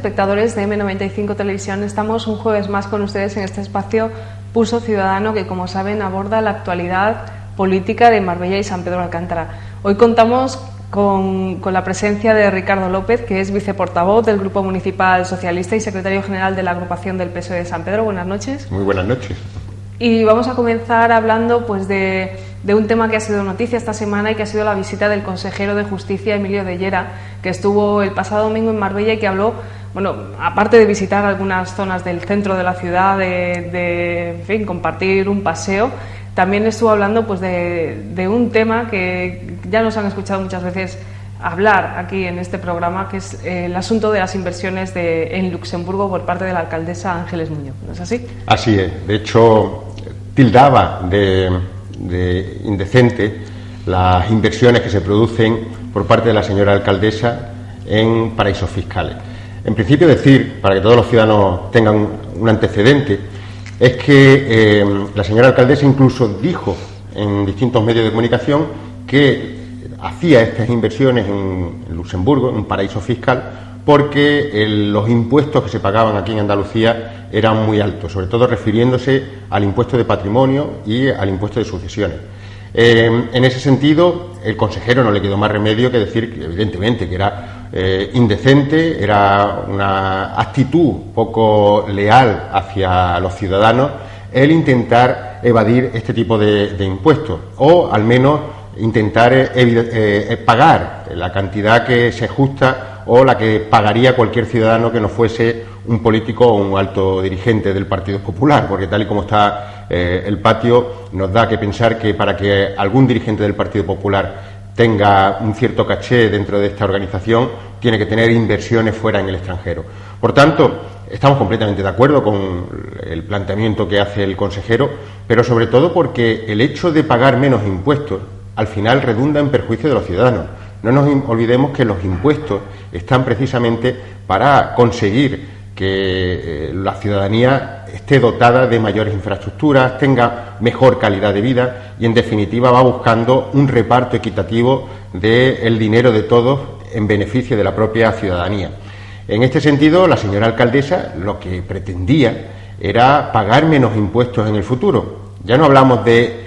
espectadores de M95 Televisión. Estamos un jueves más con ustedes en este espacio Pulso Ciudadano que, como saben, aborda la actualidad política de Marbella y San Pedro de Alcántara. Hoy contamos con la presencia de Ricardo López, que es viceportavoz del Grupo Municipal Socialista y secretario general de la agrupación del PSOE de San Pedro. Buenas noches. Muy buenas noches. Y vamos a comenzar hablando pues de un tema que ha sido noticia esta semana y que ha sido la visita del consejero de Justicia, Emilio de Llera, que estuvo el pasado domingo en Marbella y que habló, bueno, aparte de visitar algunas zonas del centro de la ciudad, en fin, compartir un paseo, también estuvo hablando pues de un tema que ya nos han escuchado muchas veces hablar aquí en este programa, que es el asunto de las inversiones en Luxemburgo por parte de la alcaldesa Ángeles Muñoz. ¿No es así? Así es. De hecho, tildaba de indecente las inversiones que se producen por parte de la señora alcaldesa en paraísos fiscales. En principio, decir, para que todos los ciudadanos tengan un antecedente, es que la señora alcaldesa incluso dijo en distintos medios de comunicación que hacía estas inversiones en Luxemburgo, en un paraíso fiscal, porque los impuestos que se pagaban aquí en Andalucía eran muy altos, sobre todo refiriéndose al impuesto de patrimonio y al impuesto de sucesiones. En ese sentido, el consejero no le quedó más remedio que decir que, evidentemente, que era indecente, era una actitud poco leal hacia los ciudadanos el intentar evadir este tipo de impuestos, o al menos intentar pagar la cantidad que se ajusta o la que pagaría cualquier ciudadano que no fuese un político o un alto dirigente del Partido Popular, porque tal y como está el patio, nos da que pensar que para que algún dirigente del Partido Popular tenga un cierto caché dentro de esta organización, tiene que tener inversiones fuera en el extranjero. Por tanto, estamos completamente de acuerdo con el planteamiento que hace el consejero, pero sobre todo porque el hecho de pagar menos impuestos al final redunda en perjuicio de los ciudadanos. No nos olvidemos que los impuestos están precisamente para conseguir que la ciudadanía esté dotada de mayores infraestructuras, tenga mejor calidad de vida y, en definitiva, va buscando un reparto equitativo del dinero de todos en beneficio de la propia ciudadanía. En este sentido, la señora alcaldesa lo que pretendía era pagar menos impuestos en el futuro. Ya no hablamos de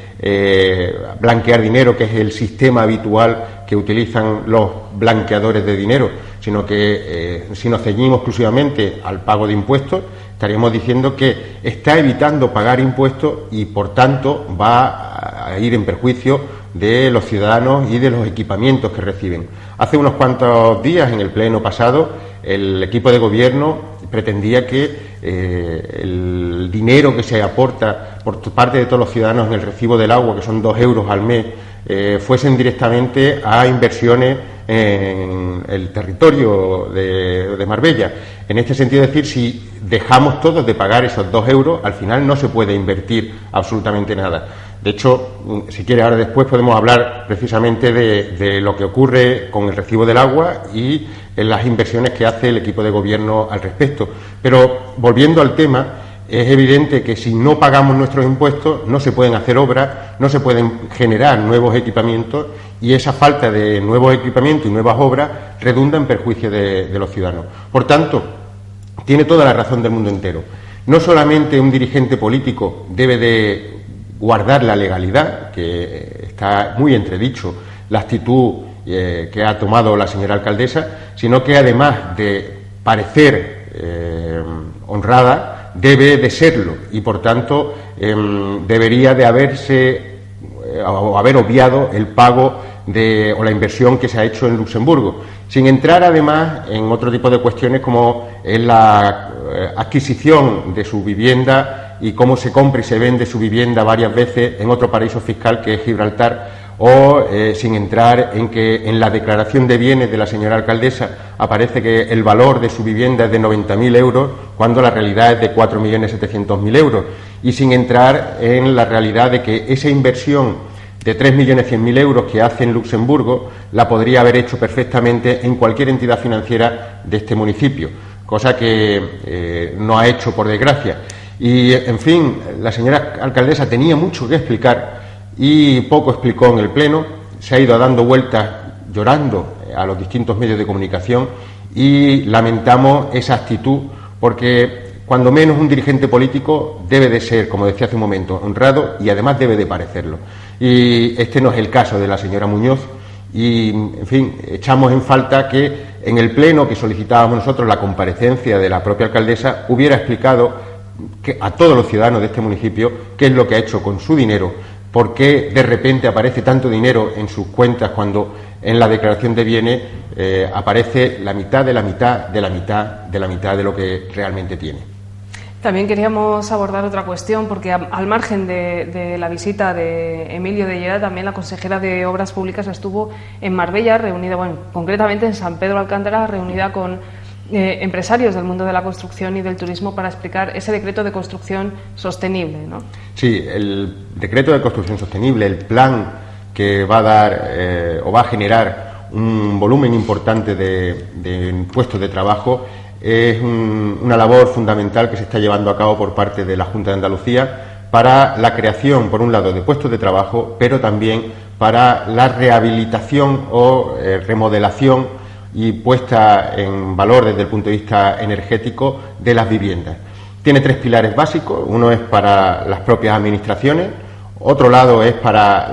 blanquear dinero, que es el sistema habitual que utilizan los blanqueadores de dinero, sino que si nos ceñimos exclusivamente al pago de impuestos, estaríamos diciendo que está evitando pagar impuestos y, por tanto, va a ir en perjuicio de los ciudadanos y de los equipamientos que reciben. Hace unos cuantos días, en el pleno pasado, el equipo de gobierno pretendía que el dinero que se aporta por parte de todos los ciudadanos en el recibo del agua, que son 2 euros al mes, fuesen directamente a inversiones en el territorio de Marbella. En este sentido, decir, si dejamos todos de pagar esos 2 euros, al final no se puede invertir absolutamente nada. De hecho, si quiere, ahora después podemos hablar precisamente de lo que ocurre con el recibo del agua y en las inversiones que hace el equipo de gobierno al respecto. Pero, volviendo al tema, es evidente que si no pagamos nuestros impuestos no se pueden hacer obras, no se pueden generar nuevos equipamientos, y esa falta de nuevos equipamientos y nuevas obras redunda en perjuicio de los ciudadanos. Por tanto, tiene toda la razón del mundo entero. No solamente un dirigente político debe de guardar la legalidad, que está muy entredicho la actitud que ha tomado la señora alcaldesa, sino que, además de parecer honrada, debe de serlo, y por tanto debería de haber obviado el pago o la inversión que se ha hecho en Luxemburgo, sin entrar además en otro tipo de cuestiones como es la adquisición de su vivienda y cómo se compra y se vende su vivienda varias veces en otro paraíso fiscal que es Gibraltar, o sin entrar en que en la declaración de bienes de la señora alcaldesa aparece que el valor de su vivienda es de 90.000 euros, cuando la realidad es de 4.700.000 euros, y sin entrar en la realidad de que esa inversión de 3.100.000 euros que hace en Luxemburgo la podría haber hecho perfectamente en cualquier entidad financiera de este municipio, cosa que no ha hecho, por desgracia. Y, en fin, la señora alcaldesa tenía mucho que explicar y poco explicó en el pleno, se ha ido dando vueltas llorando a los distintos medios de comunicación y lamentamos esa actitud, porque cuando menos un dirigente político debe de ser, como decía hace un momento, honrado y además debe de parecerlo. Y este no es el caso de la señora Muñoz y, en fin, echamos en falta que en el pleno que solicitábamos nosotros la comparecencia de la propia alcaldesa hubiera explicado a todos los ciudadanos de este municipio qué es lo que ha hecho con su dinero, por qué de repente aparece tanto dinero en sus cuentas cuando en la declaración de bienes aparece la mitad de la mitad de la mitad de la mitad de lo que realmente tiene. También queríamos abordar otra cuestión, porque al margen de la visita de Emilio de Llera, también la consejera de Obras Públicas estuvo en Marbella, reunida, bueno, concretamente en San Pedro Alcántara, reunida con empresarios del mundo de la construcción y del turismo para explicar ese decreto de construcción sostenible, ¿no? Sí, el decreto de construcción sostenible, el plan que va a dar o va a generar un volumen importante de puestos de trabajo, es una labor fundamental que se está llevando a cabo por parte de la Junta de Andalucía para la creación, por un lado, de puestos de trabajo, pero también para la rehabilitación o remodelación y puesta en valor desde el punto de vista energético de las viviendas. Tiene tres pilares básicos: uno es para las propias administraciones, otro lado es para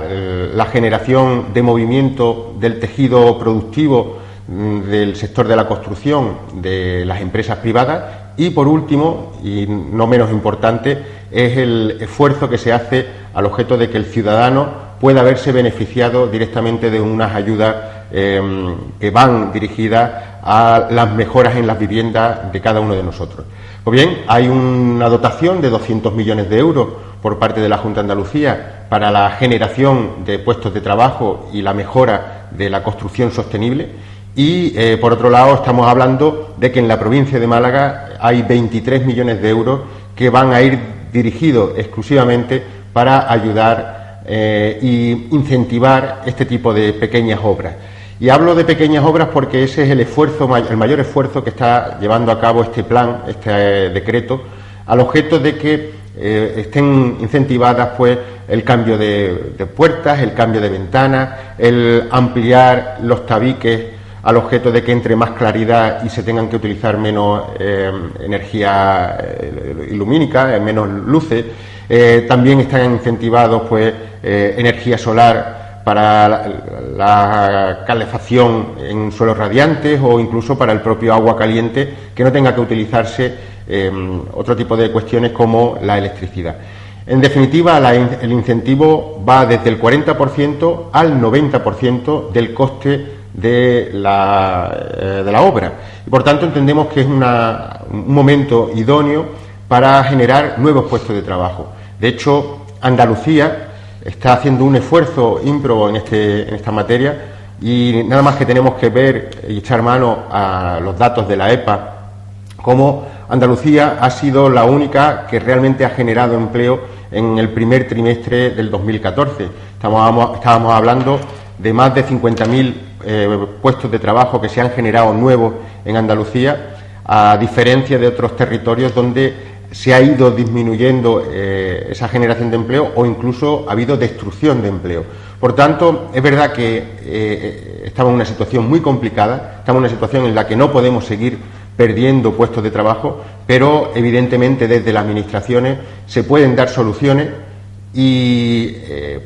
la generación de movimiento del tejido productivo del sector de la construcción, de las empresas privadas, y por último, y no menos importante, es el esfuerzo que se hace al objeto de que el ciudadano pueda verse beneficiado directamente de unas ayudas que van dirigidas a las mejoras en las viviendas de cada uno de nosotros. Pues bien, hay una dotación de 200 millones de euros por parte de la Junta de Andalucía para la generación de puestos de trabajo y la mejora de la construcción sostenible. Y, por otro lado, estamos hablando de que en la provincia de Málaga hay 23 millones de euros que van a ir dirigidos exclusivamente para ayudar y incentivar este tipo de pequeñas obras. Y hablo de pequeñas obras porque ese es el mayor esfuerzo que está llevando a cabo este plan, este decreto, al objeto de que estén incentivadas pues el cambio de puertas, el cambio de ventanas, el ampliar los tabiques al objeto de que entre más claridad y se tengan que utilizar menos energía lumínica, menos luces. También están incentivados pues energía solar para la calefacción en suelos radiantes o incluso para el propio agua caliente, que no tenga que utilizarse otro tipo de cuestiones como la electricidad. En definitiva, el incentivo va desde el 40% al 90% del coste de la obra, y por tanto entendemos que es un momento idóneo para generar nuevos puestos de trabajo. De hecho, Andalucía está haciendo un esfuerzo ímprobo en esta materia, y nada más que tenemos que ver y echar mano a los datos de la EPA, como Andalucía ha sido la única que realmente ha generado empleo en el primer trimestre del 2014. Estábamos hablando de más de 50.000 puestos de trabajo que se han generado nuevos en Andalucía, a diferencia de otros territorios donde se ha ido disminuyendo esa generación de empleo o incluso ha habido destrucción de empleo. Por tanto, es verdad que estamos en una situación muy complicada, estamos en una situación en la que no podemos seguir perdiendo puestos de trabajo, pero evidentemente desde las administraciones se pueden dar soluciones, y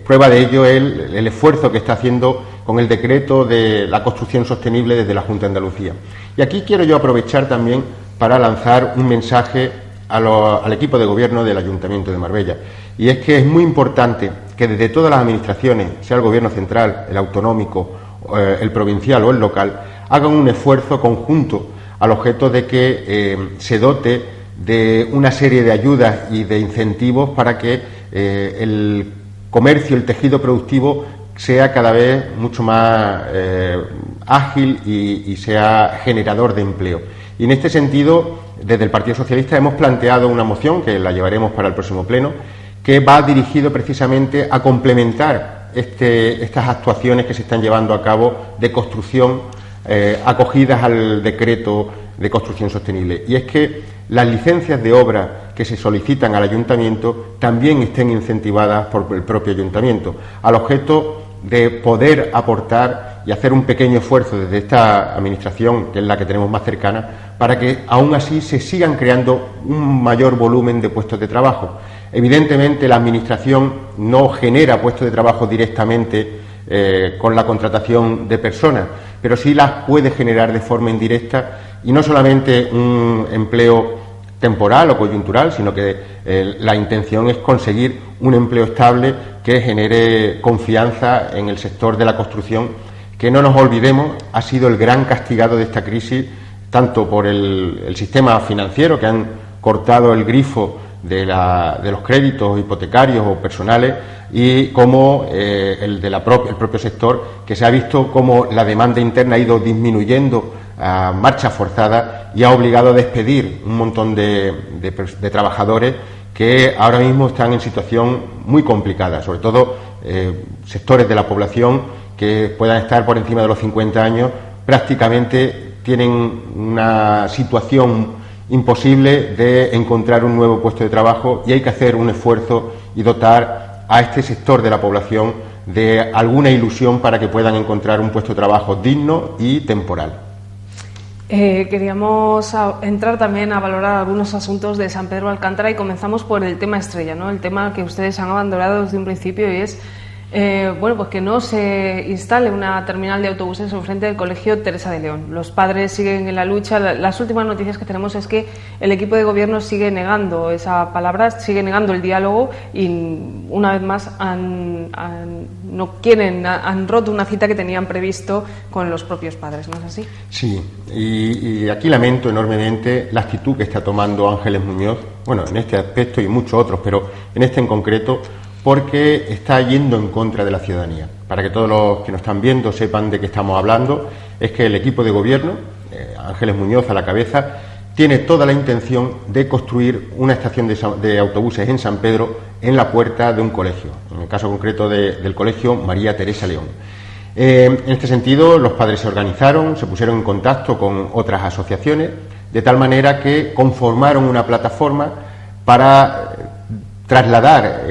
prueba de ello es el esfuerzo que está haciendo con el decreto de la construcción sostenible desde la Junta de Andalucía. Y aquí quiero yo aprovechar también para lanzar un mensaje al equipo de gobierno del Ayuntamiento de Marbella, y es que es muy importante que desde todas las administraciones, sea el gobierno central, el autonómico, el provincial o el local, hagan un esfuerzo conjunto al objeto de que se dote de una serie de ayudas y de incentivos para que el comercio, el tejido productivo sea cada vez mucho más ágil y sea generador de empleo. Y en este sentido, desde el Partido Socialista hemos planteado una moción, que la llevaremos para el próximo pleno, que va dirigido precisamente a complementar estas actuaciones que se están llevando a cabo de construcción acogidas al decreto de construcción sostenible. Y es que las licencias de obra que se solicitan al ayuntamiento también estén incentivadas por el propio ayuntamiento, al objeto de poder aportar intentar y hacer un pequeño esfuerzo desde esta administración, que es la que tenemos más cercana, para que aún así se sigan creando un mayor volumen de puestos de trabajo. Evidentemente, la administración no genera puestos de trabajo directamente con la contratación de personas, pero sí las puede generar de forma indirecta, y no solamente un empleo temporal o coyuntural, sino que la intención es conseguir un empleo estable que genere confianza en el sector de la construcción, que no nos olvidemos ha sido el gran castigado de esta crisis, tanto por el sistema financiero, que han cortado el grifo de los créditos hipotecarios o personales, y como el propio sector, que se ha visto como la demanda interna ha ido disminuyendo a marcha forzada y ha obligado a despedir un montón de trabajadores que ahora mismo están en situación muy complicada, sobre todo sectores de la población que puedan estar por encima de los 50 años, prácticamente tienen una situación imposible de encontrar un nuevo puesto de trabajo, y hay que hacer un esfuerzo y dotar a este sector de la población de alguna ilusión para que puedan encontrar un puesto de trabajo digno y temporal. Queríamos entrar también a valorar algunos asuntos de San Pedro Alcántara, y comenzamos por el tema estrella, ¿no? El tema que ustedes han abandonado desde un principio, y es pues que no se instale una terminal de autobuses enfrente del Colegio Teresa de León. Los padres siguen en la lucha. Las últimas noticias que tenemos es que el equipo de gobierno sigue negando esa palabra, sigue negando el diálogo, y una vez más han roto una cita que tenían previsto con los propios padres, ¿no es así? Sí, y aquí lamento enormemente la actitud que está tomando Ángeles Muñoz, bueno, en este aspecto y muchos otros, pero en este en concreto, porque está yendo en contra de la ciudadanía. Para que todos los que nos están viendo sepan de qué estamos hablando, es que el equipo de gobierno, Ángeles Muñoz a la cabeza, tiene toda la intención de construir una estación de autobuses en San Pedro, en la puerta de un colegio, en el caso concreto del colegio María Teresa León. En este sentido, los padres se organizaron, se pusieron en contacto con otras asociaciones, de tal manera que conformaron una plataforma para trasladar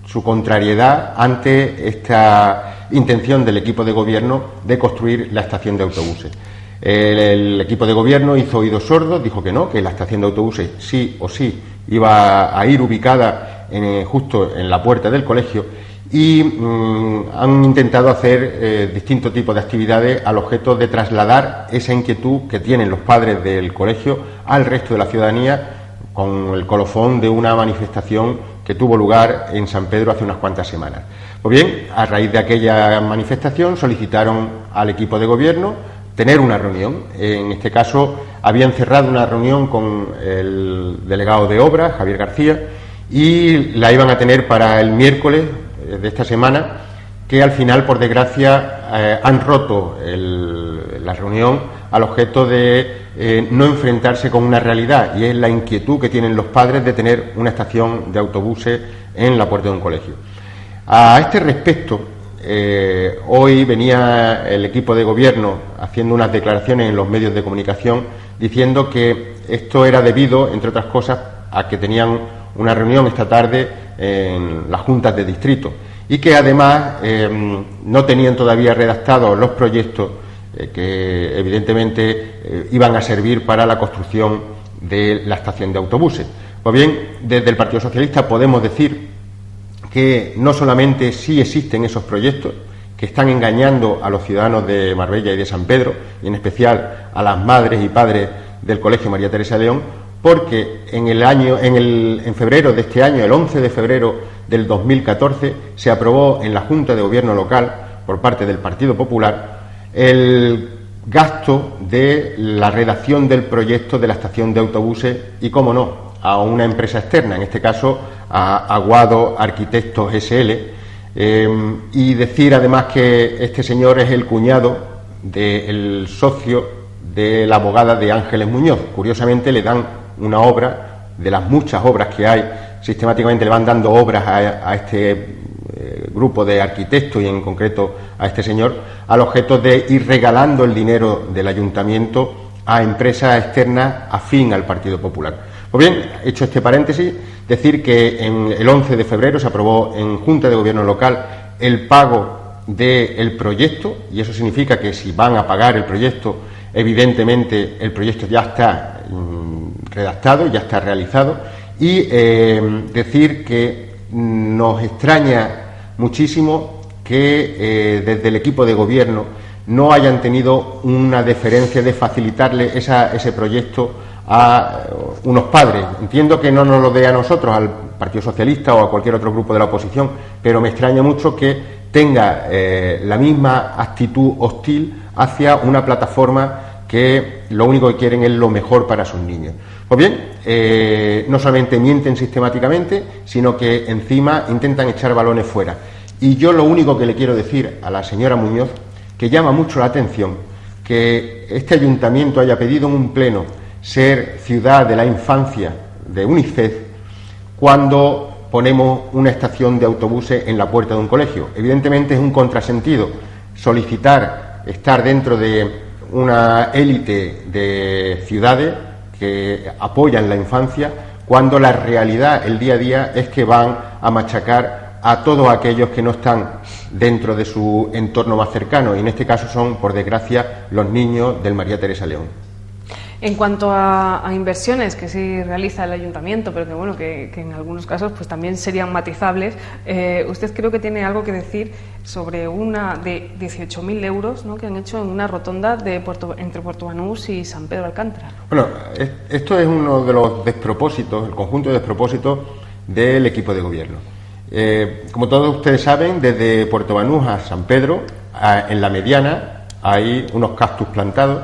su contrariedad ante esta intención del equipo de gobierno de construir la estación de autobuses. El equipo de gobierno hizo oídos sordos, dijo que no, que la estación de autobuses sí o sí iba a ir ubicada justo en la puerta del colegio, y han intentado hacer distintos tipos de actividades al objeto de trasladar esa inquietud que tienen los padres del colegio al resto de la ciudadanía, con el colofón de una manifestación que tuvo lugar en San Pedro hace unas cuantas semanas. Pues bien, a raíz de aquella manifestación solicitaron al equipo de gobierno tener una reunión. En este caso habían cerrado una reunión con el delegado de obras, Javier García, y la iban a tener para el miércoles de esta semana, que al final, por desgracia, han roto la reunión al objeto de no enfrentarse con una realidad, y es la inquietud que tienen los padres de tener una estación de autobuses en la puerta de un colegio. A este respecto, hoy venía el equipo de gobierno haciendo unas declaraciones en los medios de comunicación diciendo que esto era debido, entre otras cosas, a que tenían una reunión esta tarde en las juntas de distrito, y que además no tenían todavía redactados los proyectos que evidentemente iban a servir para la construcción de la estación de autobuses. Pues bien, desde el Partido Socialista podemos decir que no solamente sí existen esos proyectos que están engañando a los ciudadanos de Marbella y de San Pedro, y en especial a las madres y padres del Colegio María Teresa de León, porque en febrero de este año, el 11 de febrero del 2014, se aprobó en la Junta de Gobierno local, por parte del Partido Popular, el gasto de la redacción del proyecto de la estación de autobuses, y, cómo no, a una empresa externa, en este caso a Aguado Arquitectos SL, y decir además que este señor es el cuñado del socio de la abogada de Ángeles Muñoz. Curiosamente, le dan una obra, de las muchas obras que hay, sistemáticamente le van dando obras a este grupo de arquitectos, y en concreto a este señor, al objeto de ir regalando el dinero del ayuntamiento a empresas externas afín al Partido Popular. Pues bien, hecho este paréntesis, decir que el 11 de febrero se aprobó en Junta de Gobierno local el pago del proyecto, y eso significa que si van a pagar el proyecto, evidentemente el proyecto ya está redactado, ya está realizado, y decir que nos extraña muchísimo que desde el equipo de gobierno no hayan tenido una deferencia de facilitarle ese proyecto a unos padres. Entiendo que no nos lo dé a nosotros, al Partido Socialista o a cualquier otro grupo de la oposición, pero me extraña mucho que tenga la misma actitud hostil hacia una plataforma que lo único que quieren es lo mejor para sus niños. Pues bien, no solamente mienten sistemáticamente, sino que encima intentan echar balones fuera. Y yo lo único que le quiero decir a la señora Muñoz, que llama mucho la atención que este ayuntamiento haya pedido en un pleno ser ciudad de la infancia de UNICEF cuando ponemos una estación de autobuses en la puerta de un colegio. Evidentemente es un contrasentido solicitar estar dentro de una élite de ciudades que apoyan la infancia cuando la realidad, el día a día, es que van a machacar a todos aquellos que no están dentro de su entorno más cercano, y en este caso son, por desgracia, los niños del María Teresa León. En cuanto a inversiones que sí realiza el ayuntamiento, pero que bueno, que en algunos casos pues también serían matizables, usted creo que tiene algo que decir sobre una de 18.000 euros, ¿no?, que han hecho en una rotonda entre Puerto Banús y San Pedro Alcántara. Bueno, esto es uno de los despropósitos, el conjunto de despropósitos del equipo de gobierno. Como todos ustedes saben, desde Puerto Banús a San Pedro, en la mediana, hay unos cactus plantados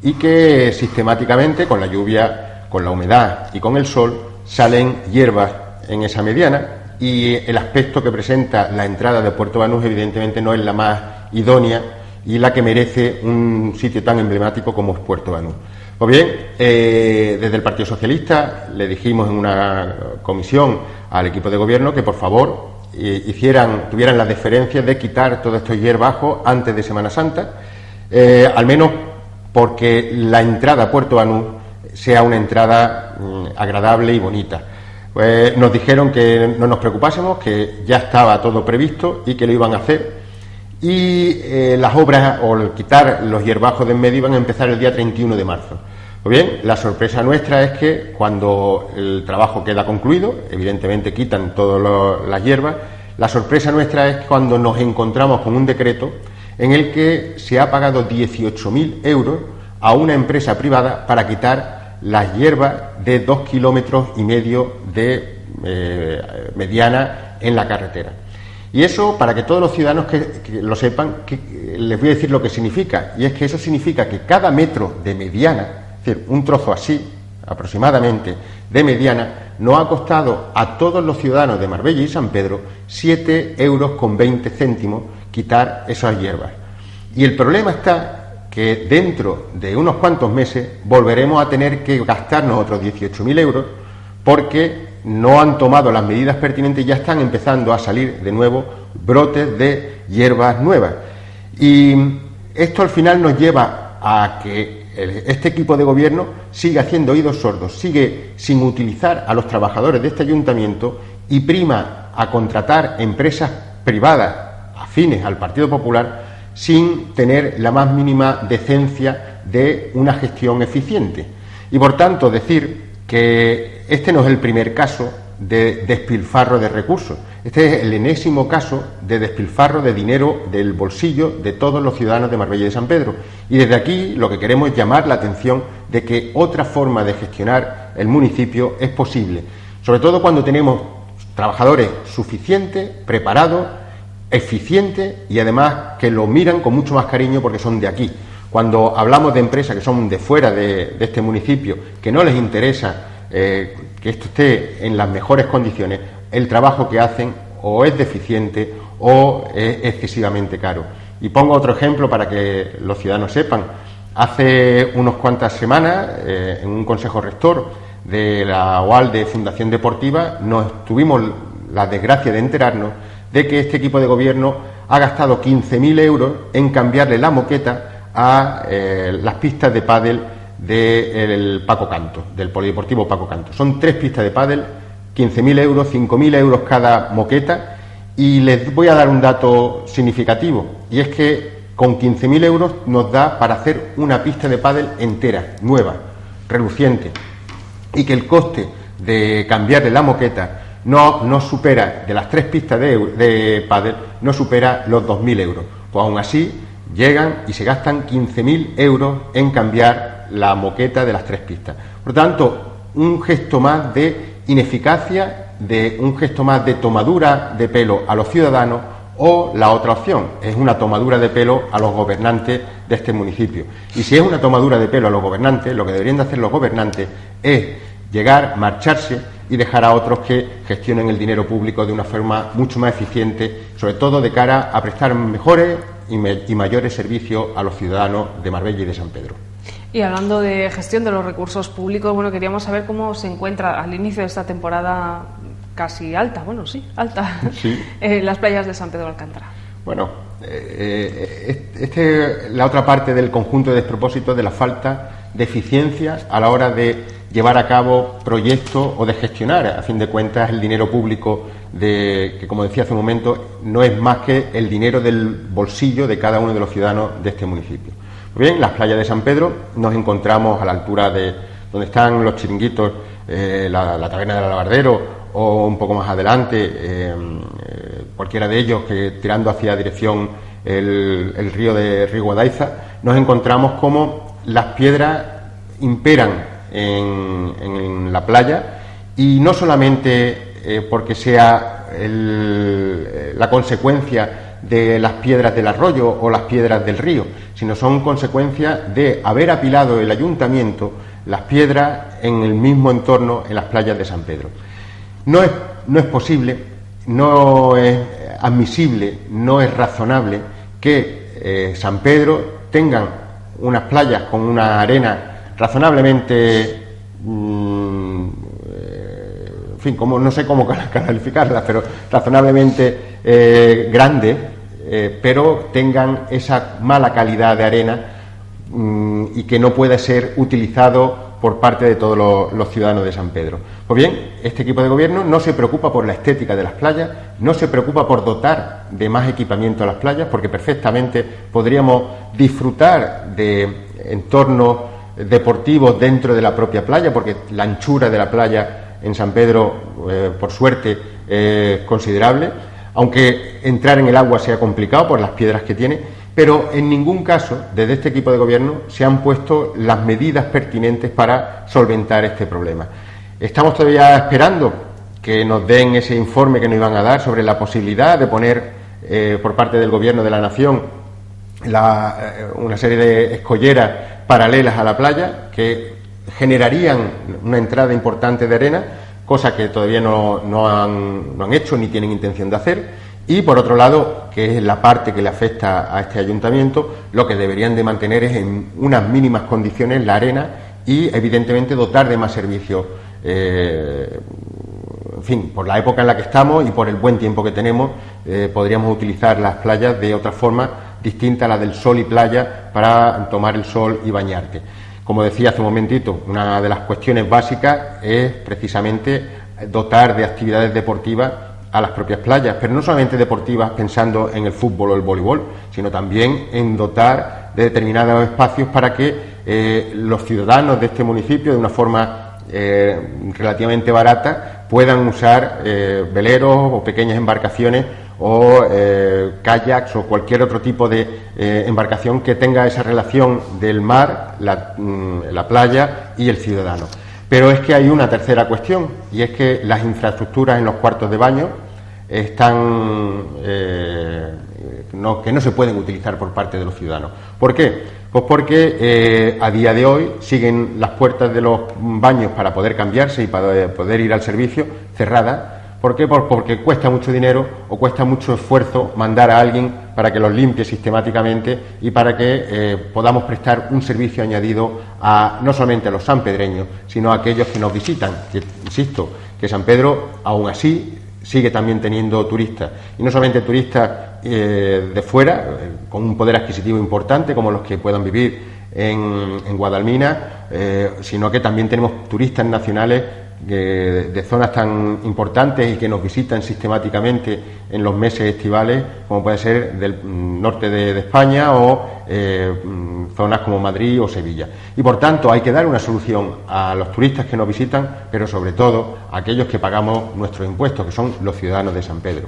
y que sistemáticamente, con la lluvia, con la humedad y con el sol, salen hierbas en esa mediana, y el aspecto que presenta la entrada de Puerto Banús evidentemente no es la más idónea y la que merece un sitio tan emblemático como es Puerto Banús. Pues bien, desde el Partido Socialista le dijimos en una comisión al equipo de gobierno que por favor tuvieran la deferencia de quitar todos estos hierbajos antes de Semana Santa, al menos porque la entrada a Puerto Banús sea una entrada agradable y bonita. Pues nos dijeron que no nos preocupásemos, que ya estaba todo previsto y que lo iban a hacer, y las obras, o el quitar los hierbajos de en medio, iban a empezar el día 31 de marzo. Pues bien, la sorpresa nuestra es que cuando el trabajo queda concluido, evidentemente quitan todas las hierbas, la sorpresa nuestra es cuando nos encontramos con un decreto en el que se ha pagado 18.000 euros a una empresa privada para quitar las hierbas de 2,5 kilómetros de mediana en la carretera. Y eso, para que todos los ciudadanos que lo sepan, les voy a decir lo que significa, y es que eso significa que cada metro de mediana, es decir, un trozo así, aproximadamente, de mediana, nos ha costado a todos los ciudadanos de Marbella y San Pedro 7,20 euros quitar esas hierbas. Y el problema está que dentro de unos cuantos meses volveremos a tener que gastarnos otros 18.000 euros porque no han tomado las medidas pertinentes y ya están empezando a salir de nuevo brotes de hierbas nuevas. Y esto al final nos lleva a que este equipo de gobierno sigue haciendo oídos sordos, sigue sin utilizar a los trabajadores de este ayuntamiento y prima a contratar empresas privadas afines al Partido Popular sin tener la más mínima decencia de una gestión eficiente. Y por tanto decir que este no es el primer caso de despilfarro de recursos, este es el enésimo caso de despilfarro de dinero del bolsillo de todos los ciudadanos de Marbella y de San Pedro. Y desde aquí lo que queremos es llamar la atención de que otra forma de gestionar el municipio es posible, sobre todo cuando tenemos trabajadores suficientes, preparados, eficientes y además que lo miran con mucho más cariño porque son de aquí. Cuando hablamos de empresas que son de fuera de este municipio, que no les interesa que esto esté en las mejores condiciones, el trabajo que hacen o es deficiente o es excesivamente caro. Y pongo otro ejemplo para que los ciudadanos sepan. Hace unas cuantas semanas, en un consejo rector de la OAL de Fundación Deportiva, nos tuvimos la desgracia de enterarnos de que este equipo de gobierno ha gastado 15.000 euros en cambiarle la moqueta a las pistas de pádel del Paco Canto, del Polideportivo Paco Canto. Son 3 pistas de pádel, 15.000 euros, 5.000 euros cada moqueta, Y les voy a dar un dato significativo, y es que con 15.000 euros nos da para hacer una pista de pádel entera, nueva, reluciente, y que el coste de cambiarle la moqueta no supera, de las 3 pistas de pádel, no supera los 2.000 euros. Pues aún así llegan y se gastan 15.000 euros en cambiar la moqueta de las 3 pistas. Por lo tanto, un gesto más de ineficacia, un gesto más de tomadura de pelo a los ciudadanos, o la otra opción, es una tomadura de pelo a los gobernantes de este municipio. Y si es una tomadura de pelo a los gobernantes, lo que deberían de hacer los gobernantes es llegar, marcharse y dejar a otros que gestionen el dinero público de una forma mucho más eficiente, sobre todo de cara a prestar mejores y mayores servicios a los ciudadanos de Marbella y de San Pedro. Y hablando de gestión de los recursos públicos, bueno, queríamos saber cómo se encuentra al inicio de esta temporada casi alta, alta, sí. Las playas de San Pedro de Alcántara. Bueno, la otra parte del conjunto de despropósitos de la falta de eficiencia a la hora de llevar a cabo proyectos o de gestionar, a fin de cuentas, el dinero público que, como decía hace un momento, no es más que el dinero del bolsillo de cada uno de los ciudadanos de este municipio. Pues bien, las playas de San Pedro nos encontramos a la altura de donde están los chiringuitos, la taberna del Alabardero, o un poco más adelante, cualquiera de ellos que tirando hacia dirección el río de Río Guadaiza, nos encontramos como las piedras imperan en la playa, y no solamente porque sea la consecuencia de las piedras del arroyo o las piedras del río, sino son consecuencia de haber apilado el ayuntamiento las piedras en el mismo entorno en las playas de San Pedro. No es posible, no es admisible, no es razonable que San Pedro tengan unas playas con una arena razonablemente, en fin, no sé cómo calificarlas, pero razonablemente grande, pero tengan esa mala calidad de arena y que no pueda ser utilizado por parte de todos los ciudadanos de San Pedro. Pues bien, este equipo de gobierno no se preocupa por la estética de las playas, no se preocupa por dotar de más equipamiento a las playas, porque perfectamente podríamos disfrutar de entornos deportivos dentro de la propia playa, porque la anchura de la playa en San Pedro, por suerte, es considerable, aunque entrar en el agua sea complicado por las piedras que tiene. Pero en ningún caso, desde este equipo de gobierno, se han puesto las medidas pertinentes para solventar este problema. Estamos todavía esperando que nos den ese informe que nos iban a dar sobre la posibilidad de poner por parte del Gobierno de la Nación una serie de escolleras paralelas a la playa que generarían una entrada importante de arena, cosa que todavía no han hecho ni tienen intención de hacer. Y, por otro lado, que es la parte que le afecta a este ayuntamiento, lo que deberían de mantener es en unas mínimas condiciones la arena y, evidentemente, dotar de más servicios. En fin, por la época en la que estamos y por el buen tiempo que tenemos, podríamos utilizar las playas de otra forma distinta a la del sol y playa para tomar el sol y bañarte. Como decía hace un momentito, una de las cuestiones básicas es precisamente dotar de actividades deportivas a las propias playas, pero no solamente deportivas pensando en el fútbol o el voleibol, sino también en dotar de determinados espacios para que los ciudadanos de este municipio, de una forma relativamente barata, puedan usar veleros o pequeñas embarcaciones o kayaks o cualquier otro tipo de embarcación que tenga esa relación del mar, la playa y el ciudadano. Pero es que hay una tercera cuestión, y es que las infraestructuras en los cuartos de baño están que no se pueden utilizar por parte de los ciudadanos. ¿Por qué? Pues porque a día de hoy siguen las puertas de los baños para poder cambiarse y para poder ir al servicio cerradas. ¿Por qué? Porque cuesta mucho dinero o cuesta mucho esfuerzo mandar a alguien para que los limpie sistemáticamente y para que podamos prestar un servicio añadido no solamente a los sanpedreños, sino a aquellos que nos visitan. Que, insisto, que San Pedro, aún así, sigue también teniendo turistas. Y no solamente turistas de fuera, con un poder adquisitivo importante, como los que puedan vivir en Guadalmina, sino que también tenemos turistas nacionales de zonas tan importantes y que nos visitan sistemáticamente en los meses estivales, como puede ser del norte de España o zonas como Madrid o Sevilla. Y por tanto hay que dar una solución a los turistas que nos visitan, pero sobre todo a aquellos que pagamos nuestros impuestos, que son los ciudadanos de San Pedro.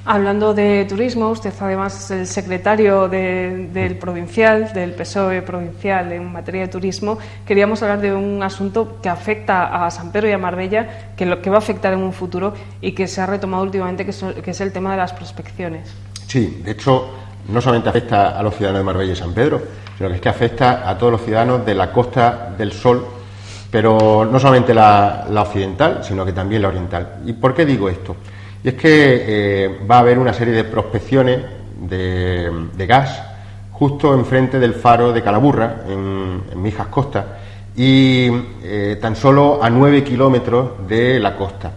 Hablando de turismo, usted además es el secretario del provincial, del PSOE provincial en materia de turismo. Queríamos hablar de un asunto que afecta a San Pedro y a Marbella, que va a afectar en un futuro y que se ha retomado últimamente, que es el tema de las prospecciones. Sí, de hecho, no solamente afecta a los ciudadanos de Marbella y San Pedro, sino que es que afecta a todos los ciudadanos de la Costa del Sol, pero no solamente la occidental, sino que también la oriental. ¿Y por qué digo esto? Y es que va a haber una serie de prospecciones de gas justo enfrente del faro de Calaburra, en Mijas Costa, y tan solo a 9 kilómetros de la costa.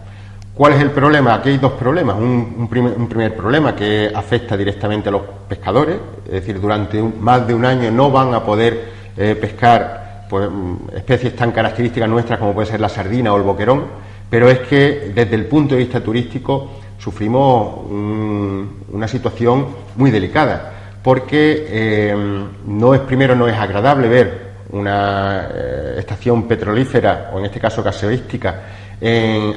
¿Cuál es el problema? Aquí hay dos problemas. Un primer problema que afecta directamente a los pescadores, es decir, durante más de un año no van a poder pescar pues, especies tan características nuestras como puede ser la sardina o el boquerón. Pero es que desde el punto de vista turístico sufrimos una situación muy delicada, porque no es agradable ver una estación petrolífera, o en este caso gasoística,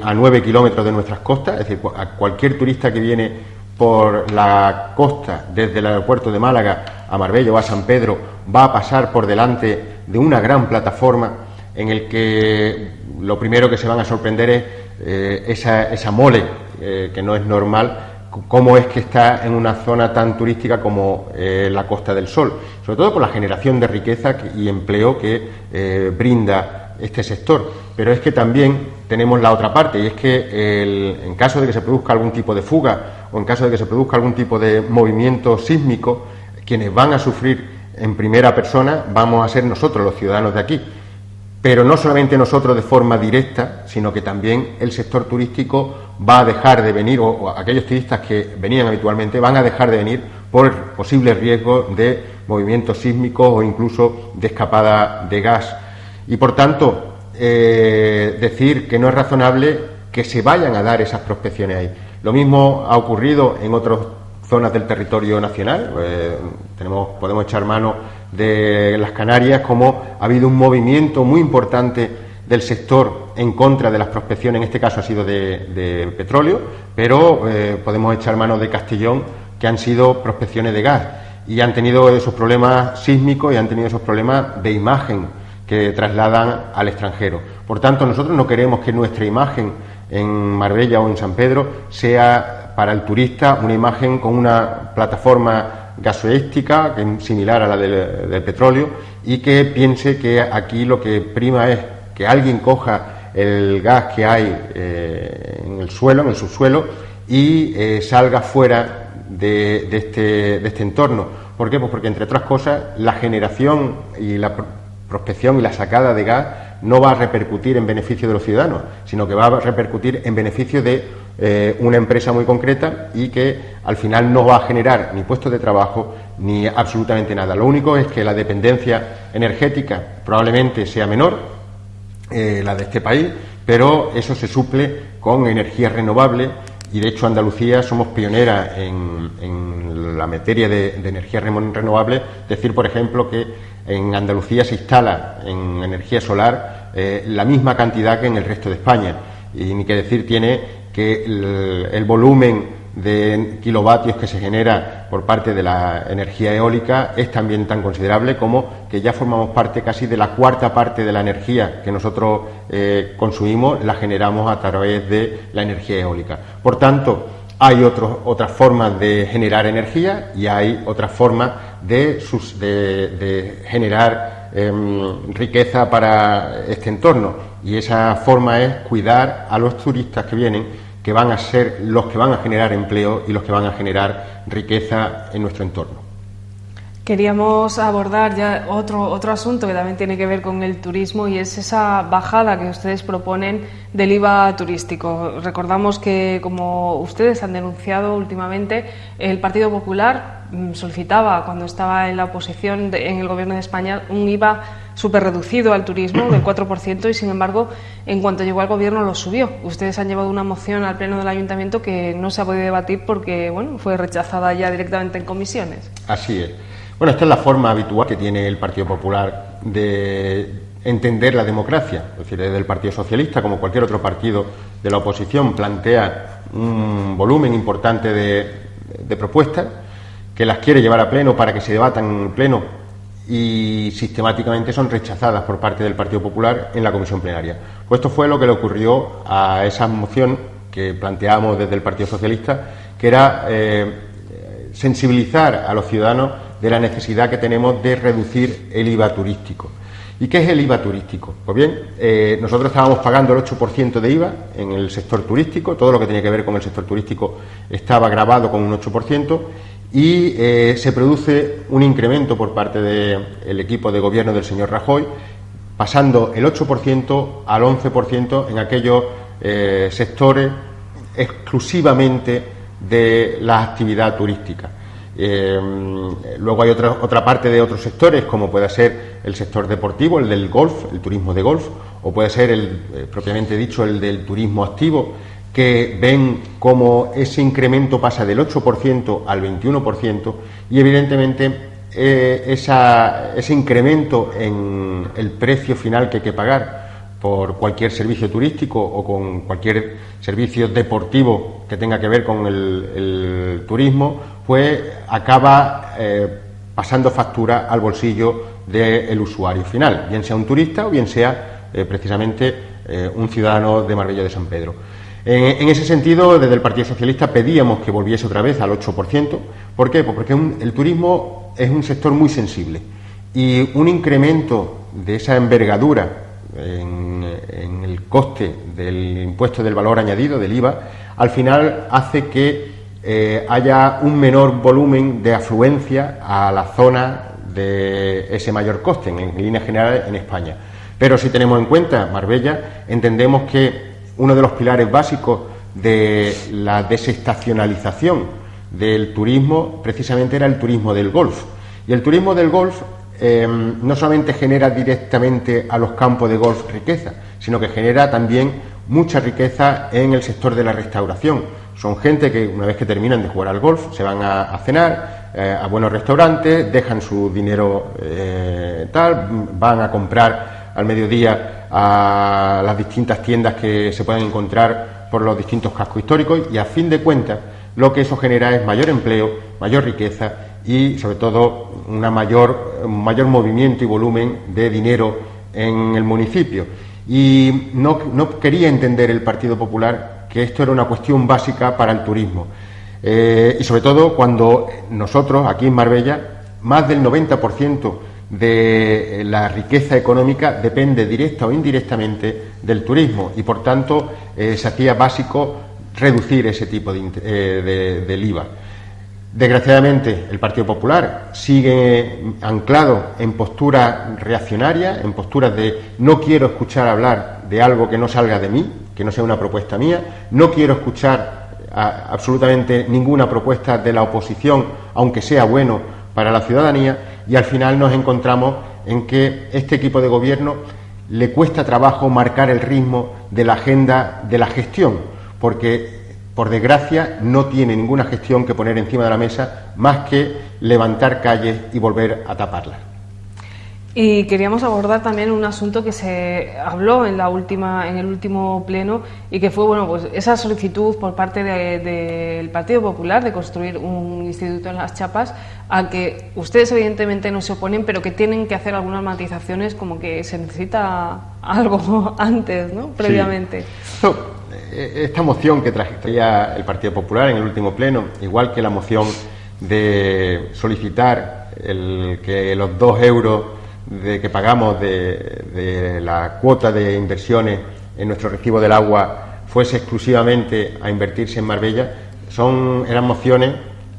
a 9 kilómetros de nuestras costas. Es decir, a cualquier turista que viene por la costa desde el aeropuerto de Málaga a Marbella o a San Pedro va a pasar por delante de una gran plataforma en el que lo primero que se van a sorprender es esa mole, que no es normal, cómo es que está en una zona tan turística como la Costa del Sol, sobre todo por la generación de riqueza y empleo que brinda este sector. Pero es que también tenemos la otra parte, y es que en caso de que se produzca algún tipo de fuga o en caso de que se produzca algún tipo de movimiento sísmico, quienes van a sufrir en primera persona vamos a ser nosotros, los ciudadanos de aquí. Pero no solamente nosotros de forma directa, sino que también el sector turístico va a dejar de venir, o aquellos turistas que venían habitualmente van a dejar de venir por posibles riesgos de movimientos sísmicos o incluso de escapada de gas. Y por tanto, decir que no es razonable que se vayan a dar esas prospecciones ahí. Lo mismo ha ocurrido en otras zonas del territorio nacional. Podemos echar mano de las Canarias, como ha habido un movimiento muy importante del sector en contra de las prospecciones, en este caso ha sido de petróleo, pero podemos echar mano de Castellón, que han sido prospecciones de gas y han tenido esos problemas sísmicos y han tenido esos problemas de imagen que trasladan al extranjero. Por tanto, nosotros no queremos que nuestra imagen en Marbella o en San Pedro sea para el turista una imagen con una plataforma gasoística similar a la del petróleo, y que piense que aquí lo que prima es que alguien coja el gas que hay en el suelo, en el subsuelo, y salga fuera de este entorno. ¿Por qué? Pues porque, entre otras cosas, la generación y la prospección y la sacada de gas no va a repercutir en beneficio de los ciudadanos, sino que va a repercutir en beneficio de una empresa muy concreta, y que al final no va a generar ni puestos de trabajo ni absolutamente nada. Lo único es que la dependencia energética probablemente sea menor, la de este país, pero eso se suple con energías renovables, y de hecho Andalucía somos pioneras en la materia de energías renovables. Decir, por ejemplo, que en Andalucía se instala en energía solar la misma cantidad que en el resto de España, y ni que decir tiene que el volumen de kilovatios que se genera por parte de la energía eólica es también tan considerable como que ya formamos parte casi de la cuarta parte de la energía que nosotros consumimos, la generamos a través de la energía eólica. Por tanto, hay otras formas de generar energía y hay otras formas de generar riqueza para este entorno, y esa forma es cuidar a los turistas que vienen, que van a ser los que van a generar empleo y los que van a generar riqueza en nuestro entorno. Queríamos abordar ya otro asunto que también tiene que ver con el turismo, y es esa bajada que ustedes proponen del IVA turístico. Recordamos que, como ustedes han denunciado últimamente, el Partido Popular solicitaba, cuando estaba en la oposición en el Gobierno de España, un IVA súper reducido al turismo, del 4%, y sin embargo, en cuanto llegó al Gobierno lo subió. Ustedes han llevado una moción al Pleno del Ayuntamiento que no se ha podido debatir porque, bueno, fue rechazada ya directamente en comisiones. Así es. Bueno, esta es la forma habitual que tiene el Partido Popular de entender la democracia. Es decir, desde el Partido Socialista, como cualquier otro partido de la oposición, plantea un volumen importante de propuestas que las quiere llevar a pleno para que se debatan en pleno y sistemáticamente son rechazadas por parte del Partido Popular en la comisión plenaria. Pues esto fue lo que le ocurrió a esa moción que planteábamos desde el Partido Socialista, que era sensibilizar a los ciudadanos de la necesidad que tenemos de reducir el IVA turístico. ¿Y qué es el IVA turístico? Pues bien, nosotros estábamos pagando el 8% de IVA en el sector turístico, todo lo que tenía que ver con el sector turístico estaba gravado con un 8%, y se produce un incremento por parte del equipo de gobierno del señor Rajoy, pasando el 8% al 11% en aquellos sectores exclusivamente de la actividad turística. Luego hay otra parte de otros sectores, como puede ser el sector deportivo, el del golf, el turismo de golf, o puede ser propiamente dicho el del turismo activo, que ven cómo ese incremento pasa del 8% al 21%, y evidentemente ese incremento en el precio final que hay que pagar por cualquier servicio turístico o con cualquier servicio deportivo que tenga que ver con el turismo, pues acaba pasando factura al bolsillo del usuario final, bien sea un turista o bien sea precisamente un ciudadano de Marbella de San Pedro. En ese sentido, desde el Partido Socialista pedíamos que volviese otra vez al 8%. ¿Por qué? Pues porque el turismo es un sector muy sensible y un incremento de esa envergadura en el coste del impuesto del valor añadido, del IVA, al final hace que haya un menor volumen de afluencia a la zona de ese mayor coste, en líneas generales en España. Pero si tenemos en cuenta Marbella, entendemos que uno de los pilares básicos de la desestacionalización del turismo precisamente era el turismo del golf. Y el turismo del golf no solamente genera directamente a los campos de golf riqueza, sino que genera también mucha riqueza en el sector de la restauración. Son gente que una vez que terminan de jugar al golf se van a cenar a buenos restaurantes, dejan su dinero van a comprar al mediodía a las distintas tiendas que se pueden encontrar por los distintos cascos históricos, y a fin de cuentas lo que eso genera es mayor empleo, mayor riqueza y sobre todo un mayor movimiento y volumen de dinero en el municipio. Y no quería entender el Partido Popular que esto era una cuestión básica para el turismo, y sobre todo cuando nosotros aquí en Marbella más del 90% de la riqueza económica depende directa o indirectamente del turismo, y por tanto se hacía básico reducir ese tipo del IVA. Desgraciadamente el Partido Popular sigue anclado en posturas reaccionarias, en posturas de no quiero escuchar hablar de algo que no salga de mí, que no sea una propuesta mía, no quiero escuchar absolutamente ninguna propuesta de la oposición, aunque sea bueno para la ciudadanía, y al final nos encontramos en que este equipo de gobierno le cuesta trabajo marcar el ritmo de la agenda de la gestión, porque por desgracia no tiene ninguna gestión que poner encima de la mesa más que levantar calles y volver a taparlas. Y queríamos abordar también un asunto que se habló en el último pleno, y que fue pues esa solicitud por parte del Partido Popular de construir un instituto en Las Chapas, a que ustedes evidentemente no se oponen, pero que tienen que hacer algunas matizaciones, como que se necesita algo antes, ¿no? Previamente. Sí. Esta moción que traía el Partido Popular en el último pleno, igual que la moción de solicitar que los 2 euros que pagamos de la cuota de inversiones en nuestro recibo del agua fuese exclusivamente a invertirse en Marbella, eran mociones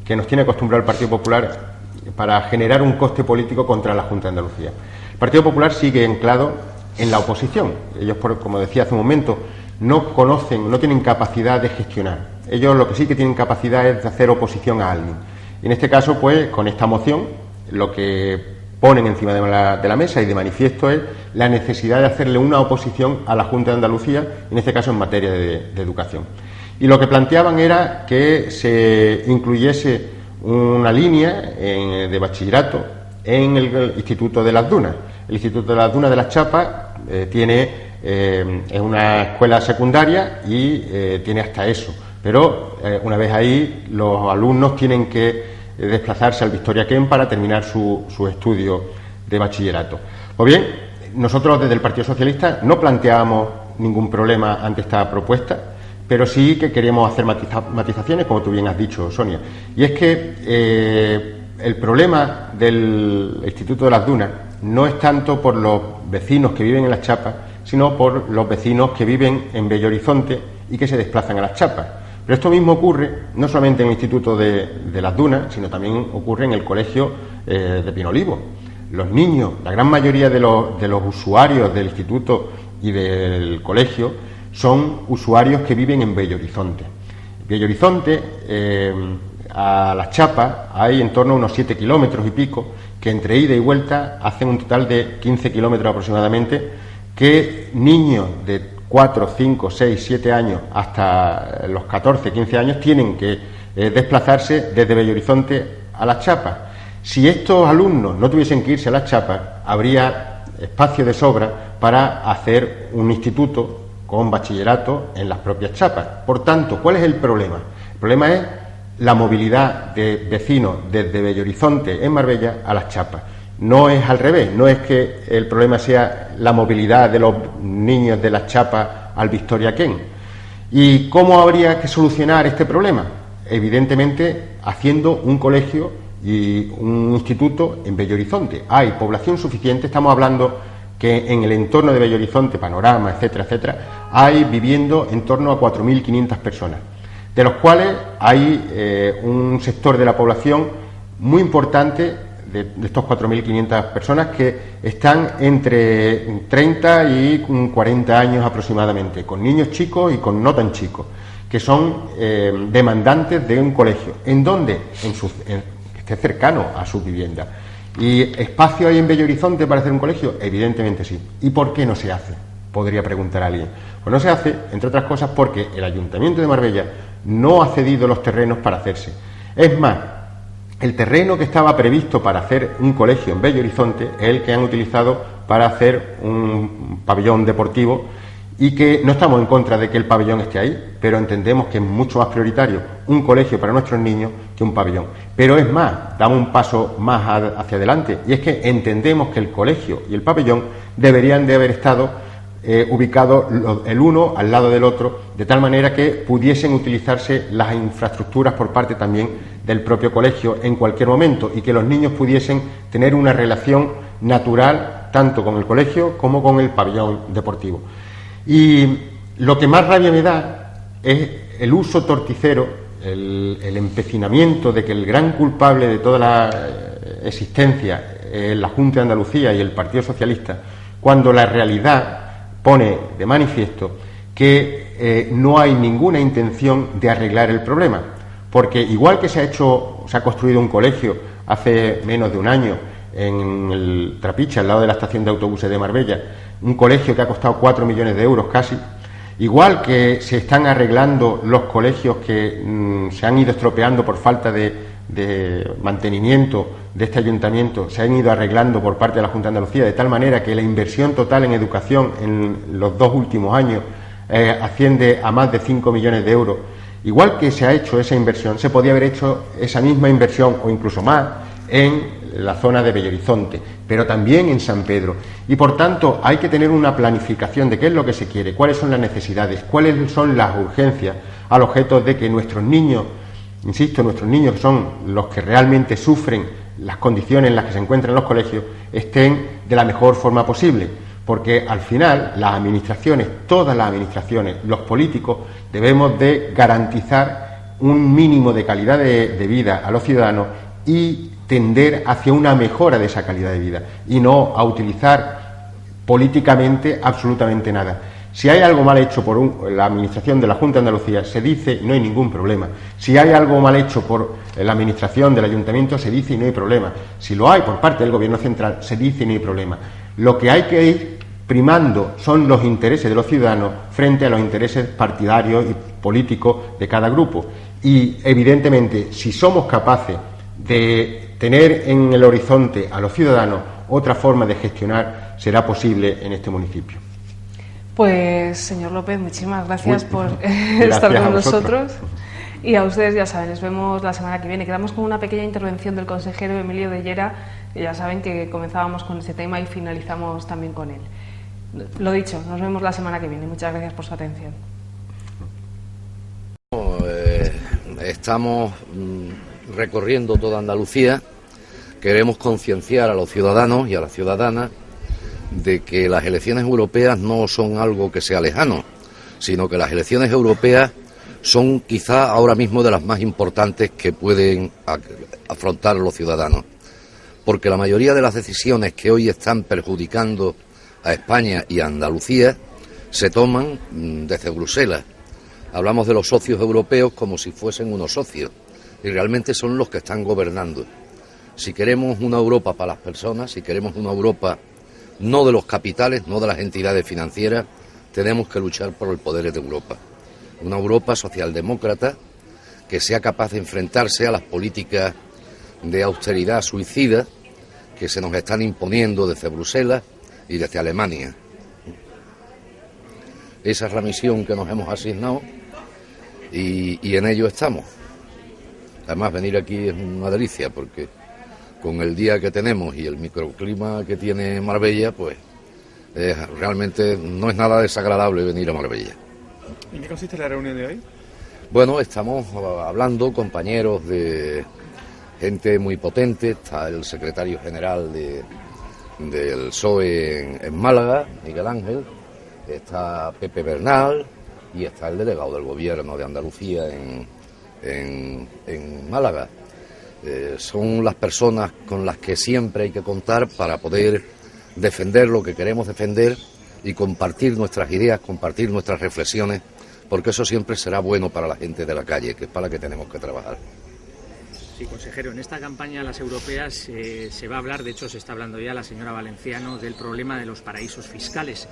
que nos tiene acostumbrado el Partido Popular para generar un coste político contra la Junta de Andalucía. El Partido Popular sigue anclado en la oposición. Ellos, como decía hace un momento, no tienen capacidad de gestionar. Ellos lo que sí que tienen capacidad es de hacer oposición a alguien. Y en este caso, pues, con esta moción, lo que ponen encima de la mesa y de manifiesto es la necesidad de hacerle una oposición a la Junta de Andalucía, en este caso en materia de educación. Y lo que planteaban era que se incluyese una línea de bachillerato en el Instituto de las Dunas. El Instituto de las Dunas de las Chapas es una escuela secundaria y tiene hasta eso. Pero una vez ahí, los alumnos tienen que desplazarse al Victoria Kent para terminar su estudio de bachillerato. Pues bien, nosotros desde el Partido Socialista no planteábamos ningún problema ante esta propuesta, pero sí que queríamos hacer matizaciones, como tú bien has dicho, Sonia. Y es que el problema del Instituto de las Dunas no es tanto por los vecinos que viven en las Chapas, sino por los vecinos que viven en Bello Horizonte y que se desplazan a las Chapas. Pero esto mismo ocurre no solamente en el Instituto de las Dunas, sino también ocurre en el Colegio de Pinolivo. Los niños, la gran mayoría de los usuarios del instituto y del colegio son usuarios que viven en Bello Horizonte. Bello Horizonte, a las Chapas, hay en torno a unos 7 kilómetros y pico, que entre ida y vuelta hacen un total de 15 kilómetros aproximadamente, que niños de 4, 5, 6, 7 años hasta los 14, 15 años tienen que desplazarse desde Bello Horizonte a las Chapas. Si estos alumnos no tuviesen que irse a las Chapas, habría espacio de sobra para hacer un instituto con bachillerato en las propias Chapas. Por tanto, ¿cuál es el problema? El problema es la movilidad de vecinos desde Bello Horizonte en Marbella a las Chapas. No es al revés, no es que el problema sea la movilidad de los niños de las Chapas al Victoria Kent. ¿Y cómo habría que solucionar este problema? Evidentemente, haciendo un colegio y un instituto en Bello Horizonte. Hay población suficiente, estamos hablando que en el entorno de Bello Horizonte, Panorama, etcétera, etcétera, hay viviendo en torno a 4.500 personas, de los cuales hay un sector de la población muy importante de estos 4.500 personas que están entre 30 y 40 años aproximadamente, con niños chicos y con no tan chicos, que son demandantes de un colegio, en donde que esté cercano a su vivienda. ¿Y espacio hay en Bello Horizonte para hacer un colegio? Evidentemente sí. ¿Y por qué no se hace? Podría preguntar alguien. Pues no se hace, entre otras cosas, porque el Ayuntamiento de Marbella no ha cedido los terrenos para hacerse. Es más, el terreno que estaba previsto para hacer un colegio en Bello Horizonte es el que han utilizado para hacer un pabellón deportivo, y que no estamos en contra de que el pabellón esté ahí, pero entendemos que es mucho más prioritario un colegio para nuestros niños que un pabellón. Pero es más, damos un paso más hacia adelante, y es que entendemos que el colegio y el pabellón deberían de haber estado ubicados el uno al lado del otro, de tal manera que pudiesen utilizarse las infraestructuras por parte también del propio colegio en cualquier momento, y que los niños pudiesen tener una relación natural tanto con el colegio como con el pabellón deportivo. Y lo que más rabia me da es el uso torticero, el empecinamiento de que el gran culpable de toda la existencia es la Junta de Andalucía y el Partido Socialista, cuando la realidad pone de manifiesto que no hay ninguna intención de arreglar el problema. Porque igual que se ha construido un colegio hace menos de un año en el Trapiche, al lado de la estación de autobuses de Marbella, un colegio que ha costado 4 millones de euros casi, igual que se están arreglando los colegios que se han ido estropeando por falta de mantenimiento de este ayuntamiento, se han ido arreglando por parte de la Junta de Andalucía, de tal manera que la inversión total en educación en los 2 últimos años asciende a más de 5 millones de euros. Igual que se ha hecho esa inversión, se podía haber hecho esa misma inversión o incluso más en la zona de Bello Horizonte, pero también en San Pedro. Y por tanto hay que tener una planificación de qué es lo que se quiere, cuáles son las necesidades, cuáles son las urgencias, al objeto de que nuestros niños, insisto, nuestros niños, que son los que realmente sufren las condiciones en las que se encuentran los colegios, estén de la mejor forma posible. Porque al final las administraciones, todas las administraciones, los políticos, debemos de garantizar un mínimo de calidad de vida a los ciudadanos y tender hacia una mejora de esa calidad de vida, y no a utilizar políticamente absolutamente nada. Si hay algo mal hecho por la administración de la Junta de Andalucía, se dice y no hay ningún problema. Si hay algo mal hecho por la administración del Ayuntamiento, se dice y no hay problema. Si lo hay por parte del Gobierno central, se dice y no hay problema. Lo que hay que ir primando son los intereses de los ciudadanos frente a los intereses partidarios y políticos de cada grupo. Y, evidentemente, si somos capaces de tener en el horizonte a los ciudadanos, otra forma de gestionar será posible en este municipio. Pues, señor López, muchísimas gracias por estar con nosotros. Y a ustedes, ya saben, nos vemos la semana que viene. Quedamos con una pequeña intervención del consejero Emilio de Llera, que ya saben que comenzábamos con ese tema y finalizamos también con él. Lo dicho, nos vemos la semana que viene. Muchas gracias por su atención. Estamos recorriendo toda Andalucía. Queremos concienciar a los ciudadanos y a las ciudadanas de que las elecciones europeas no son algo que sea lejano, sino que las elecciones europeas son quizá ahora mismo de las más importantes que pueden afrontar los ciudadanos, porque la mayoría de las decisiones que hoy están perjudicando a España y a Andalucía se toman desde Bruselas. Hablamos de los socios europeos como si fuesen unos socios, y realmente son los que están gobernando. Si queremos una Europa para las personas, si queremos una Europa no de los capitales, no de las entidades financieras, tenemos que luchar por el poder de Europa. Una Europa socialdemócrata que sea capaz de enfrentarse a las políticas de austeridad suicida que se nos están imponiendo desde Bruselas y desde Alemania. Esa es la misión que nos hemos asignado y en ello estamos. Además, venir aquí es una delicia porque con el día que tenemos y el microclima que tiene Marbella, pues realmente no es nada desagradable venir a Marbella. ¿En qué consiste la reunión de hoy? Bueno, estamos hablando, compañeros, de gente muy potente. Está el secretario general del PSOE en Málaga, Miguel Ángel, está Pepe Bernal y está el delegado del Gobierno de Andalucía en Málaga. Son las personas con las que siempre hay que contar para poder defender lo que queremos defender y compartir nuestras ideas, compartir nuestras reflexiones, porque eso siempre será bueno para la gente de la calle, que es para la que tenemos que trabajar. Sí, consejero, en esta campaña las europeas se va a hablar, de hecho se está hablando ya la señora Valenciano, del problema de los paraísos fiscales.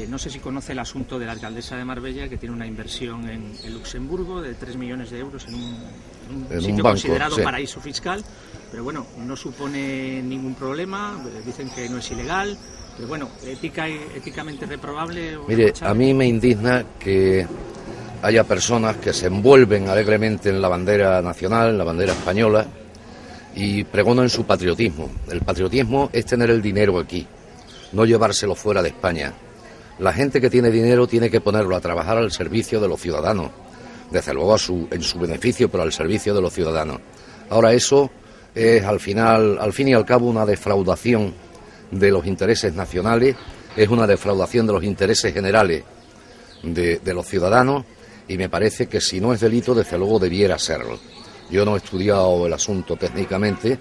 No sé si conoce el asunto de la alcaldesa de Marbella, que tiene una inversión en Luxemburgo de 3 millones de euros en un sitio banco, considerado sí, paraíso fiscal, pero bueno, no supone ningún problema, dicen que no es ilegal, pero bueno, éticamente reprobable. Mire, a mí me indigna que haya personas que se envuelven alegremente en la bandera nacional, en la bandera española, y pregonan su patriotismo. El patriotismo es tener el dinero aquí, no llevárselo fuera de España. La gente que tiene dinero tiene que ponerlo a trabajar al servicio de los ciudadanos, desde luego en su beneficio, pero al servicio de los ciudadanos. Ahora eso es al fin y al cabo una defraudación de los intereses nacionales, es una defraudación de los intereses generales de los ciudadanos, y me parece que si no es delito, desde luego debiera serlo. Yo no he estudiado el asunto técnicamente,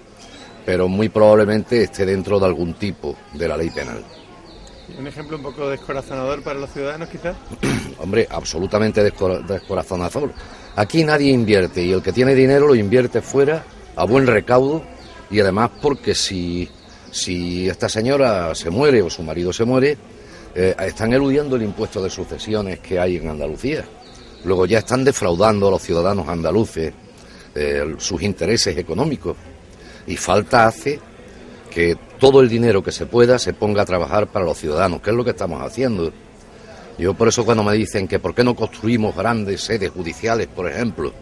pero muy probablemente esté dentro de algún tipo de la ley penal. ¿Un ejemplo un poco descorazonador para los ciudadanos, quizás? Hombre, absolutamente descorazonador. Aquí nadie invierte, y el que tiene dinero lo invierte fuera, a buen recaudo, y además porque si esta señora se muere o su marido se muere, están eludiendo el impuesto de sucesiones que hay en Andalucía. Luego ya están defraudando a los ciudadanos andaluces sus intereses económicos, y falta hace que todo el dinero que se pueda se ponga a trabajar para los ciudadanos, que es lo que estamos haciendo. Yo por eso cuando me dicen que por qué no construimos grandes sedes judiciales, por ejemplo,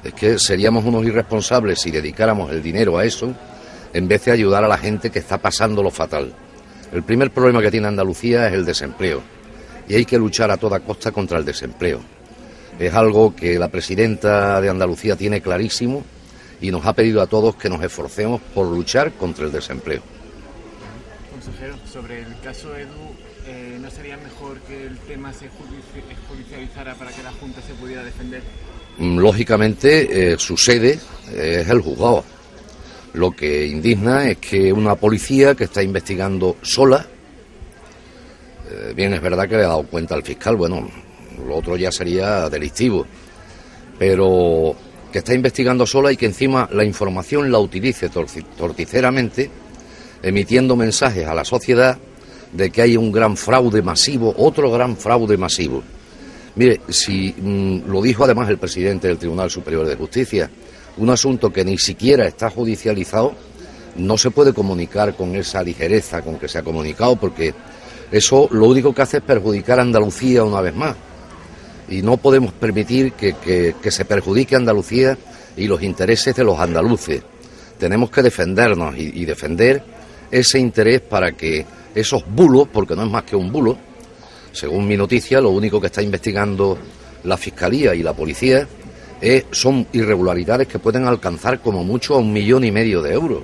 es que seríamos unos irresponsables si dedicáramos el dinero a eso en vez de ayudar a la gente que está pasando lo fatal. El primer problema que tiene Andalucía es el desempleo, y hay que luchar a toda costa contra el desempleo. Es algo que la presidenta de Andalucía tiene clarísimo y nos ha pedido a todos que nos esforcemos por luchar contra el desempleo. Consejero, sobre el caso Edu, ¿no sería mejor que el tema se judicializara para que la Junta se pudiera defender? Lógicamente, su sede es el juzgado. Lo que indigna es que una policía que está investigando sola, bien es verdad que le ha dado cuenta al fiscal, bueno, lo otro ya sería delictivo, pero que está investigando sola y que encima la información la utilice torticeramente, emitiendo mensajes a la sociedad de que hay un gran fraude masivo, otro gran fraude masivo. Mire, si lo dijo además el presidente del Tribunal Superior de Justicia, un asunto que ni siquiera está judicializado, no se puede comunicar con esa ligereza con que se ha comunicado, porque eso lo único que hace es perjudicar a Andalucía una vez más. Y no podemos permitir que se perjudique a Andalucía y los intereses de los andaluces. Tenemos que defendernos y defender ese interés para que esos bulos, porque no es más que un bulo, según mi noticia, lo único que está investigando la Fiscalía y la Policía son irregularidades que pueden alcanzar como mucho a 1,5 millones de euros.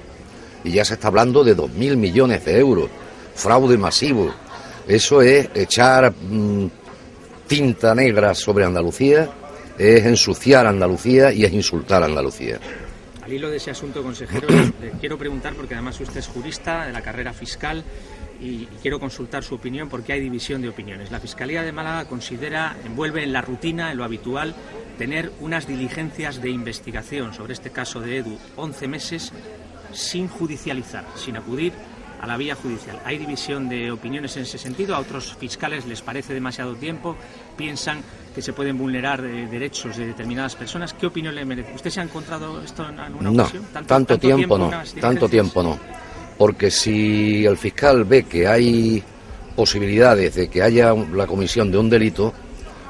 Y ya se está hablando de 2.000 millones de euros. Fraude masivo. Eso es echar tinta negra sobre Andalucía, es ensuciar Andalucía y es insultar a Andalucía. Al hilo de ese asunto, consejero, le quiero preguntar, porque además usted es jurista de la carrera fiscal, y quiero consultar su opinión porque hay división de opiniones. La Fiscalía de Málaga envuelve en la rutina, en lo habitual, tener unas diligencias de investigación sobre este caso de Edu, 11 meses sin judicializar, sin acudir a la vía judicial. ¿Hay división de opiniones en ese sentido? ¿A otros fiscales les parece demasiado tiempo? ¿Piensan que se pueden vulnerar derechos de determinadas personas? ¿Qué opinión le merece? ¿Usted se ha encontrado esto en alguna ocasión? Tanto tiempo no. Porque si el fiscal ve que hay posibilidades de que haya la comisión de un delito,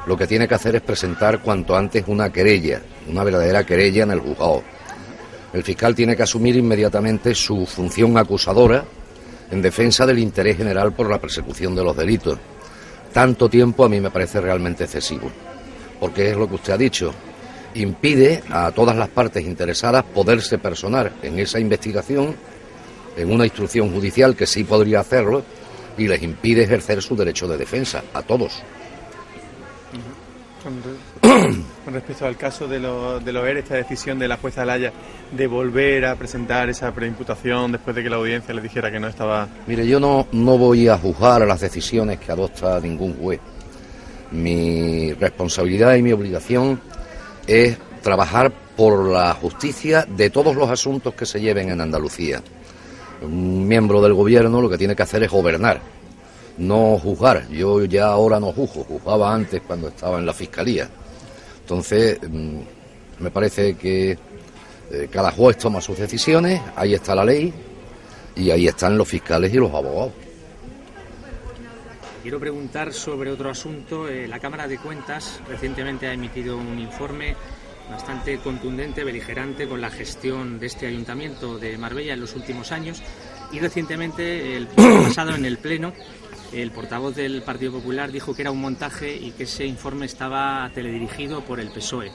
lo que tiene que hacer es presentar cuanto antes una querella, una verdadera querella en el juzgado. El fiscal tiene que asumir inmediatamente su función acusadora en defensa del interés general por la persecución de los delitos. Tanto tiempo a mí me parece realmente excesivo, porque es lo que usted ha dicho, impide a todas las partes interesadas poderse personar en esa investigación, en una instrucción judicial que sí podría hacerlo, y les impide ejercer su derecho de defensa, a todos. Con respecto al caso de los ERE, esta decisión de la jueza Alaya de volver a presentar esa preimputación después de que la audiencia le dijera que no estaba... Mire, yo no voy a juzgar las decisiones que adopta ningún juez. Mi responsabilidad y mi obligación es trabajar por la justicia de todos los asuntos que se lleven en Andalucía. Un miembro del gobierno lo que tiene que hacer es gobernar, no juzgar. Yo ya ahora no juzgo, juzgaba antes cuando estaba en la Fiscalía. Entonces, me parece que cada juez toma sus decisiones, ahí está la ley y ahí están los fiscales y los abogados. Quiero preguntar sobre otro asunto. La Cámara de Cuentas recientemente ha emitido un informe bastante contundente, beligerante con la gestión de este ayuntamiento de Marbella en los últimos años, y recientemente, el pasado en el Pleno, el portavoz del Partido Popular dijo que era un montaje y que ese informe estaba teledirigido por el PSOE.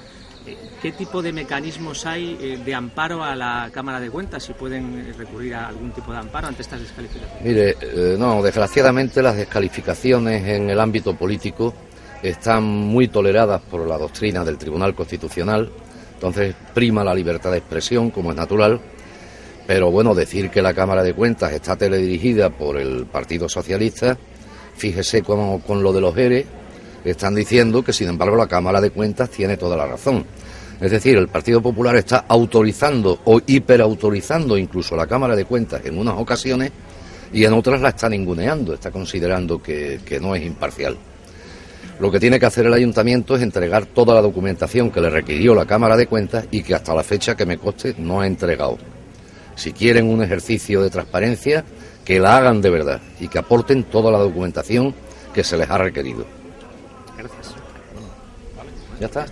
¿Qué tipo de mecanismos hay de amparo a la Cámara de Cuentas? ¿Si pueden recurrir a algún tipo de amparo ante estas descalificaciones? Mire, no, desgraciadamente las descalificaciones en el ámbito político están muy toleradas por la doctrina del Tribunal Constitucional, entonces prima la libertad de expresión, como es natural, pero bueno, decir que la Cámara de Cuentas está teledirigida por el Partido Socialista, fíjese como con lo de los ERE, están diciendo que sin embargo la Cámara de Cuentas tiene toda la razón. Es decir, el Partido Popular está autorizando o hiperautorizando incluso la Cámara de Cuentas en unas ocasiones y en otras la está ninguneando, está considerando que no es imparcial. Lo que tiene que hacer el ayuntamiento es entregar toda la documentación que le requirió la Cámara de Cuentas y que hasta la fecha, que me conste, no ha entregado. Si quieren un ejercicio de transparencia, que la hagan de verdad y que aporten toda la documentación que se les ha requerido. Gracias. Ya está.